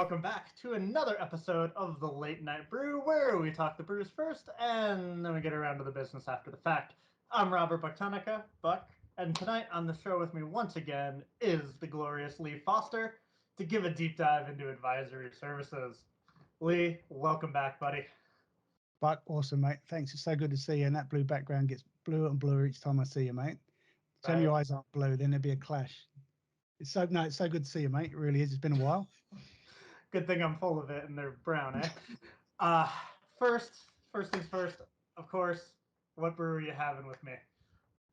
welcome back to another episode of the Late Night Brew, where we talk the brews first and then we get around to the business after the fact. I'm Robert Bucktonica, Buck, and tonight on the show with me once again is the glorious Lee Foster to give a deep dive into advisory services. Lee, welcome back, buddy. Buck, awesome, mate. Thanks. It's so good to see you. And that blue background gets bluer and bluer each time I see you, mate. Tell me your eyes aren't blue, then there'd be a clash. It's so good to see you, mate. It really is. It's been a while. Good thing I'm full of it and they're brown, First things first, of course, what brew are you having with me?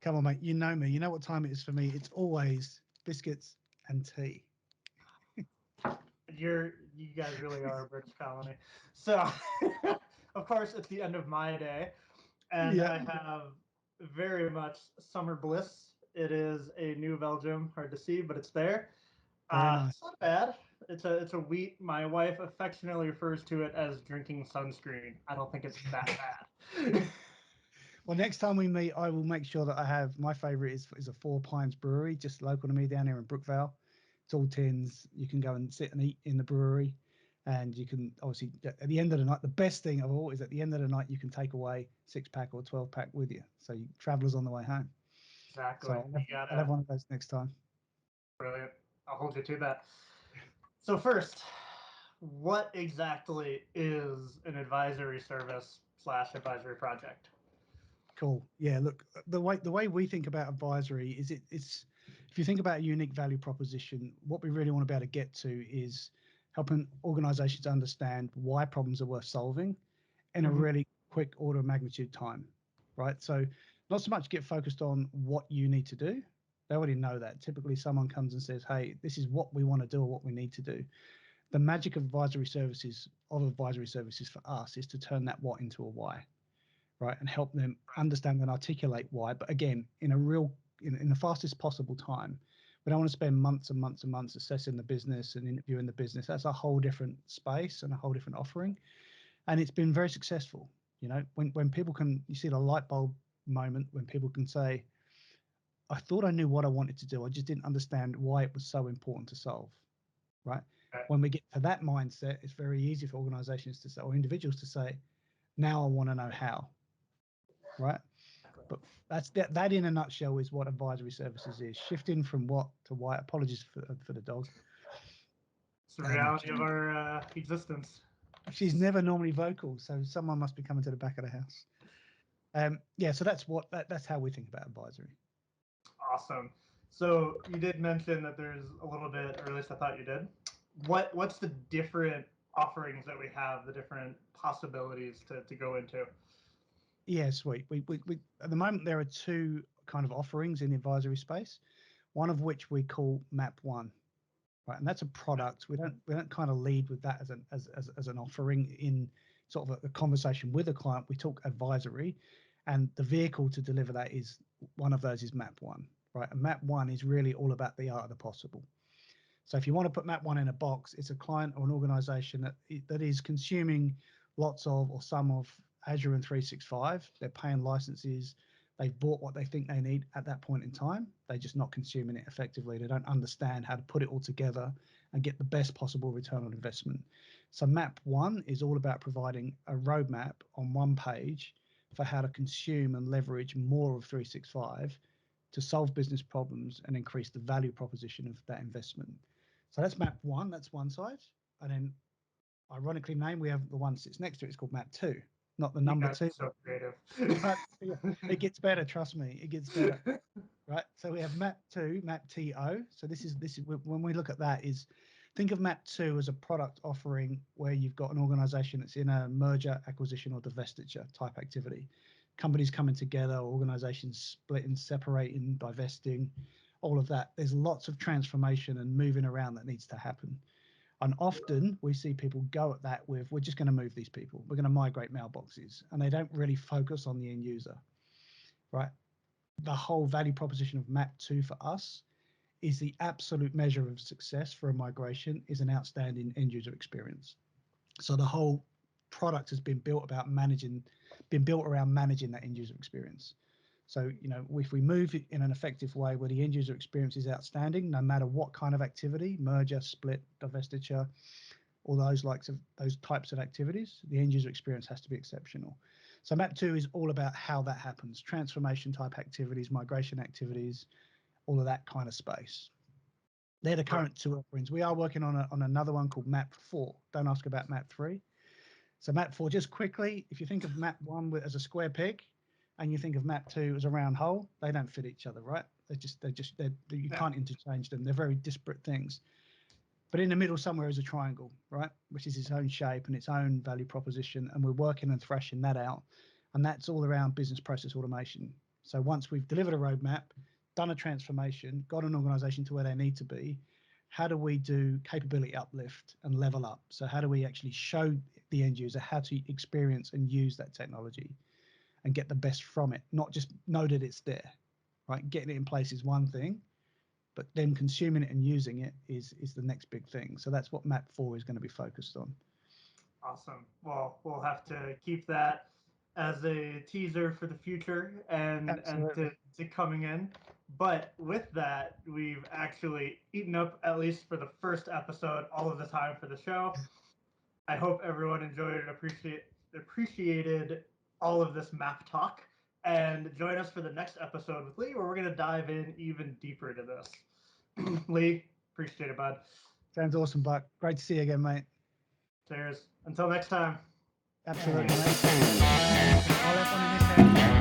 Come on, mate. You know me. You know what time it is for me. It's always biscuits and tea. You guys really are a British colony. So, of course, it's the end of my day, and I have very much summer bliss. It is a New Belgium, hard to see, but it's there. Nice. It's not bad. It's a wheat. My wife affectionately refers to it as drinking sunscreen. I don't think it's that bad. Well, next time we meet, I will make sure that I have my favorite is a Four Pines Brewery, just local to me down here in Brookvale. It's all tins. You can go and sit and eat in the brewery, and you can obviously at the end of the night. The best thing of all is at the end of the night you can take away 6-pack or 12-pack with you, so travelers on the way home. Exactly. So I'll have one of those next time. Brilliant. I'll hold you to that. So first, what exactly is an advisory service / advisory project? Cool. Yeah. Look, the way we think about advisory is it's if you think about a unique value proposition, what we really want to be able to get to is helping organizations understand why problems are worth solving in a really quick order of magnitude time, right? So not so much get focused on what you need to do. They already know that. Typically someone comes and says, hey, this is what we want to do or what we need to do. The magic of advisory services for us is to turn that what into a why. Right, and help them understand and articulate why. But again, in the fastest possible time. We don't want to spend months and months and months assessing the business and interviewing the business. That's a whole different space and a whole different offering. And it's been very successful. You know, when people can, you see the light bulb moment when people can say, I thought I knew what I wanted to do. I just didn't understand why it was so important to solve. Right. When we get to that mindset, it's very easy for organizations to say, or individuals to say, now I want to know how. Right, but that in a nutshell is what advisory services is. Shifting from what to why. Apologies for the dog. It's the reality of our existence. She's never normally vocal, so someone must be coming to the back of the house. Yeah, so that's how we think about advisory. Awesome. So you did mention that there's a little bit, or at least I thought you did. What's the different offerings that we have, the different possibilities to go into? Yeah, sweet. We at the moment there are two kind of offerings in the advisory space. One of which we call MapOne, right? And that's a product. We don't kind of lead with that as an offering in sort of a conversation with a client. We talk advisory, and the vehicle to deliver that is one of those is MapOne, right? And MapOne is really all about the art of the possible. So if you want to put MapOne in a box, it's a client or an organization that is consuming lots of or some of Azure and 365. They're paying licenses. They've bought what they think they need at that point in time. They're just not consuming it effectively. They don't understand how to put it all together and get the best possible return on investment. So MapOne is all about providing a roadmap on one page for how to consume and leverage more of 365 to solve business problems and increase the value proposition of that investment. So that's MapOne, that's one side. And then ironically named, we have the one that sits next to it. It's called MapTo. Not the number two. So creative. It gets better, trust me. It gets better. Right. So we have MapTo, MapTo. So this is when we look at that is think of MapTo as a product offering where you've got an organization that's in a merger, acquisition, or divestiture type activity. Companies coming together, organizations splitting, separating, divesting, all of that. There's lots of transformation and moving around that needs to happen. And often we see people go at that with, we're just going to move these people. We're going to migrate mailboxes. And they don't really focus on the end user, right? The whole value proposition of MapTo for us is the absolute measure of success for a migration is an outstanding end user experience. So the whole product has been built around managing that end user experience. So, you know, if we move it in an effective way where the end user experience is outstanding, no matter what kind of activity, merger, split, divestiture, or those types of activities, the end user experience has to be exceptional. So MapTo is all about how that happens, transformation type activities, migration activities, all of that kind of space. They're the current two offerings. We are working on another one called Map4. Don't ask about Map3. So Map4, just quickly, if you think of Map1 as a square peg, and you think of MapTo as a round hole, they don't fit each other, right? You can't interchange them. They're very disparate things. But in the middle somewhere is a triangle, right? Which is its own shape and its own value proposition. And we're working and thrashing that out. And that's all around business process automation. So once we've delivered a roadmap, done a transformation, got an organization to where they need to be, how do we do capability uplift and level up? So how do we actually show the end user how to experience and use that technology and get the best from it? Not just know that it's there, right? Getting it in place is one thing, but then consuming it and using it is the next big thing. So that's what Map4 is going to be focused on. Awesome. Well, we'll have to keep that as a teaser for the future and to coming in. But with that, we've actually eaten up, at least for the first episode, all of the time for the show. I hope everyone enjoyed and appreciated all of this map talk. And join us for the next episode with Lee, where we're going to dive in even deeper into this. Lee, appreciate it, bud. Sounds awesome, Buck. Great to see you again, mate. Cheers. Until next time. Absolutely, mate. I'll have one in this hand.